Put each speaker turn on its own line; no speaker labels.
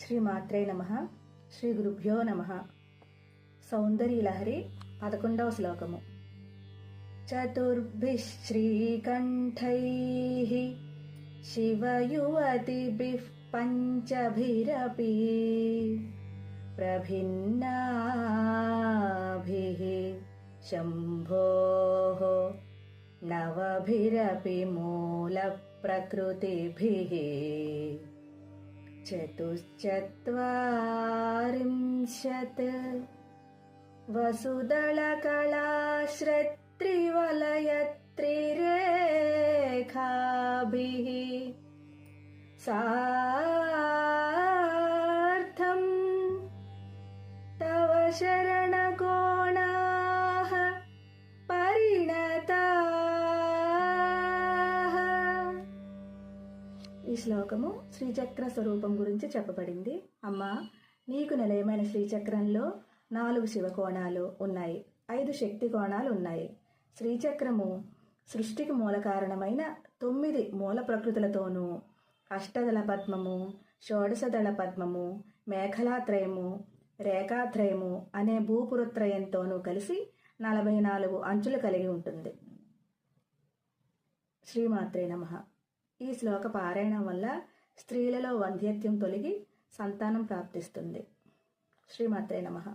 శ్రీమాత్రే నమః. శ్రీ గురుభ్యో నమః. సౌందర్యలహరి 11వ శ్లోకము. చతుర్భిః శ్రీకంఠైః శివయువతిభిః పంచభిరపి ప్రభిన్నాభిః శంభోః నవభిరపి మూల ప్రకృతిభిః చతుశ్చత్వారింశత్ వసుదళకళాశ్రత్రివలయత్రిరేఖాభిః సార్థం తవ శరణకోణాః పరిణతాః. ఈ శ్లోకము శ్రీచక్ర స్వరూపం గురించి చెప్పబడింది. అమ్మా, నీకు నిలయమైన శ్రీచక్రంలో 4 శివకోణాలు ఉన్నాయి, 5 శక్తి కోణాలు ఉన్నాయి. శ్రీచక్రము సృష్టికి మూల కారణమైన 9 మూల ప్రకృతులతోనూ, అష్టదళ పద్మము, షోడశదళ పద్మము, మేఖలాత్రయము, రేఖాత్రయము అనే భూపురత్రయంతోనూ కలిసి 44 అంచులు కలిగి ఉంటుంది. శ్రీమాత్రే నమః. ఈ శ్లోక పారాయణం వల్ల స్త్రీలలో వంధ్యత్వం తొలగి సంతానం ప్రాప్తిస్తుంది. శ్రీమాత్రే నమః.